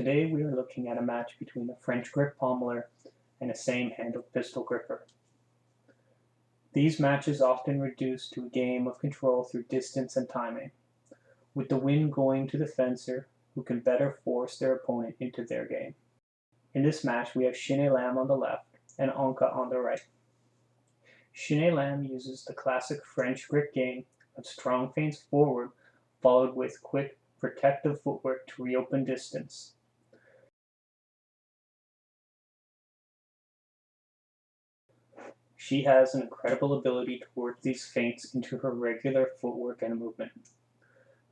Today we are looking at a match between a French grip pommler and a same-handled pistol gripper. These matches often reduce to a game of control through distance and timing, with the win going to the fencer who can better force their opponent into their game. In this match we have Shin-A Lam on the left and Anka on the right. Shin-A Lam uses the classic French grip game of strong feints forward followed with quick protective footwork to reopen distance. She has an incredible ability to work these feints into her regular footwork and movement.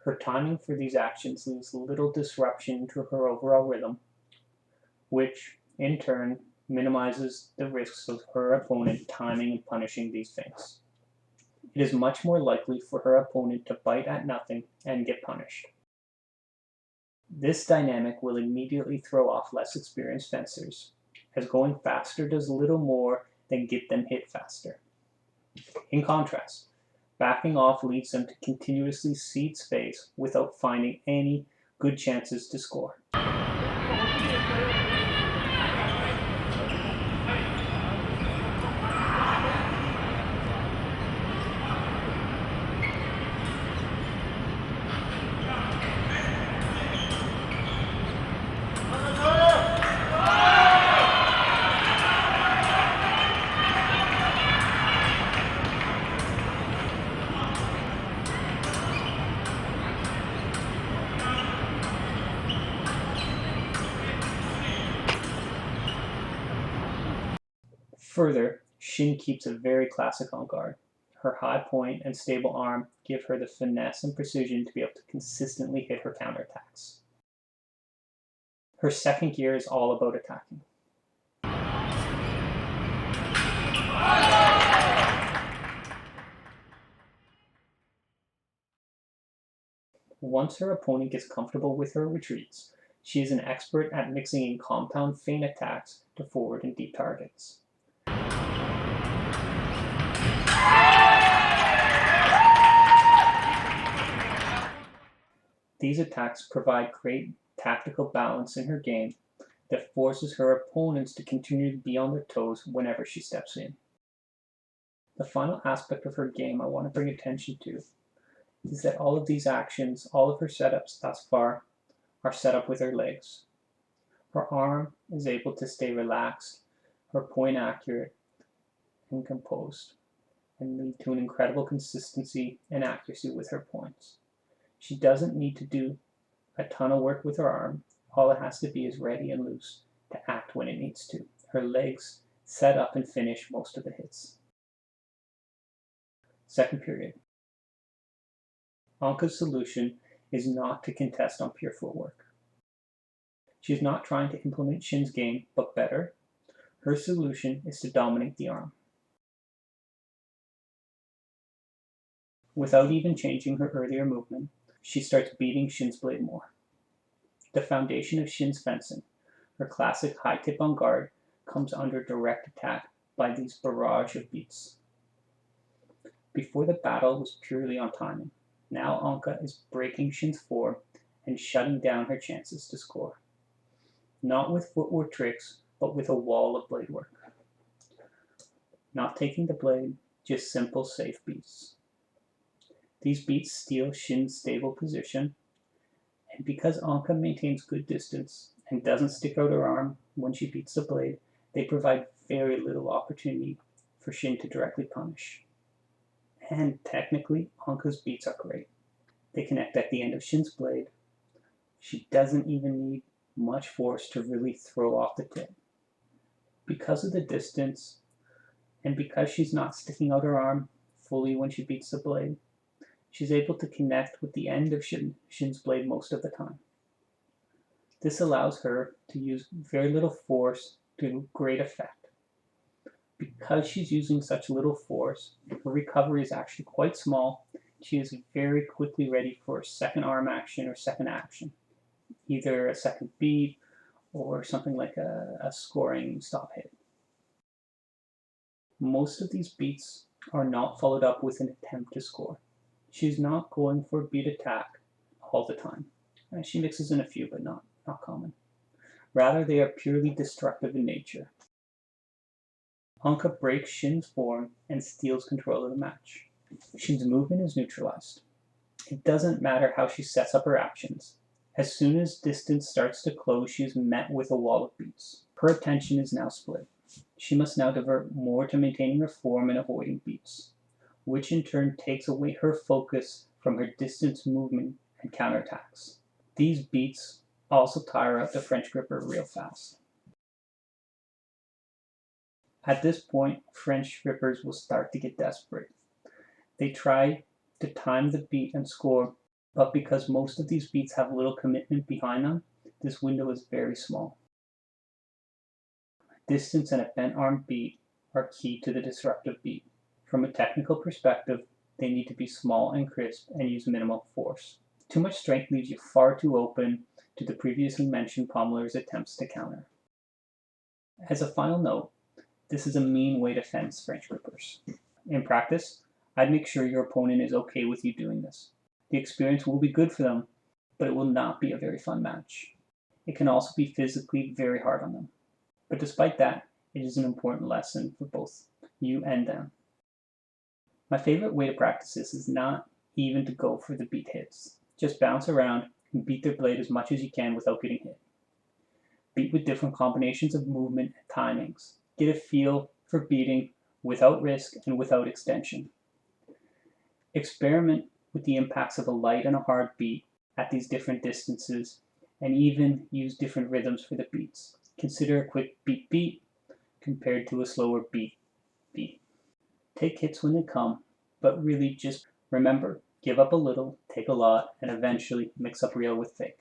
Her timing for these actions leaves little disruption to her overall rhythm, which, in turn, minimizes the risks of her opponent timing and punishing these feints. It is much more likely for her opponent to bite at nothing and get punished. This dynamic will immediately throw off less experienced fencers, as going faster does little more than get them hit faster. In contrast, backing off leads them to continuously cede space without finding any good chances to score. Further, Shin keeps a very classic on guard. Her high point and stable arm give her the finesse and precision to be able to consistently hit her counterattacks. Her second gear is all about attacking. Once her opponent gets comfortable with her retreats, she is an expert at mixing in compound feint attacks to forward and deep targets. These attacks provide great tactical balance in her game that forces her opponents to continue to be on their toes whenever she steps in. The final aspect of her game I want to bring attention to is that all of these actions, all of her setups thus far, are set up with her legs. Her arm is able to stay relaxed, her point accurate and composed, and lead to an incredible consistency and accuracy with her points. She doesn't need to do a ton of work with her arm. All it has to be is ready and loose to act when it needs to. Her legs set up and finish most of the hits. Second period. Anka's solution is not to contest on pure footwork. She is not trying to implement Shin's game, but better, her solution is to dominate the arm. Without even changing her earlier movement, she starts beating Shin's blade more. The foundation of Shin's fencing, her classic high tip on guard, comes under direct attack by these barrage of beats. Before the battle was purely on timing. Now Anka is breaking Shin's form and shutting down her chances to score. Not with footwork tricks, but with a wall of blade work. Not taking the blade, just simple safe beats. These beats steal Shin's stable position, and because Anka maintains good distance and doesn't stick out her arm when she beats the blade, they provide very little opportunity for Shin to directly punish. And technically, Anka's beats are great. They connect at the end of Shin's blade. She doesn't even need much force to really throw off the tip. Because of the distance, and because she's not sticking out her arm fully when she beats the blade, she's able to connect with the end of Shin's blade most of the time. This allows her to use very little force to great effect. Because she's using such little force, her recovery is actually quite small. She is very quickly ready for a second arm action or second action, either a second beat or something like a scoring stop hit. Most of these beats are not followed up with an attempt to score. She's not going for a beat attack all the time. She mixes in a few, but not common. Rather, they are purely destructive in nature. Anka breaks Shin's form and steals control of the match. Shin's movement is neutralized. It doesn't matter how she sets up her actions. As soon as distance starts to close, she is met with a wall of beats. Her attention is now split. She must now divert more to maintaining her form and avoiding beats, which in turn takes away her focus from her distance movement and counterattacks. These beats also tire out the French gripper real fast. At this point, French grippers will start to get desperate. They try to time the beat and score, but because most of these beats have little commitment behind them, this window is very small. Distance and a bent arm beat are key to the disruptive beat. From a technical perspective, they need to be small and crisp and use minimal force. Too much strength leaves you far too open to the previously mentioned pommeler's attempts to counter. As a final note, this is a mean way to fence French grippers. In practice, I'd make sure your opponent is okay with you doing this. The experience will be good for them, but it will not be a very fun match. It can also be physically very hard on them. But despite that, it is an important lesson for both you and them. My favorite way to practice this is not even to go for the beat hits. Just bounce around and beat their blade as much as you can without getting hit. Beat with different combinations of movement and timings. Get a feel for beating without risk and without extension. Experiment with the impacts of a light and a hard beat at these different distances, and even use different rhythms for the beats. Consider a quick beat beat compared to a slower beat beat. Take hits when they come, but really just remember, give up a little, take a lot, and eventually mix up real with fake.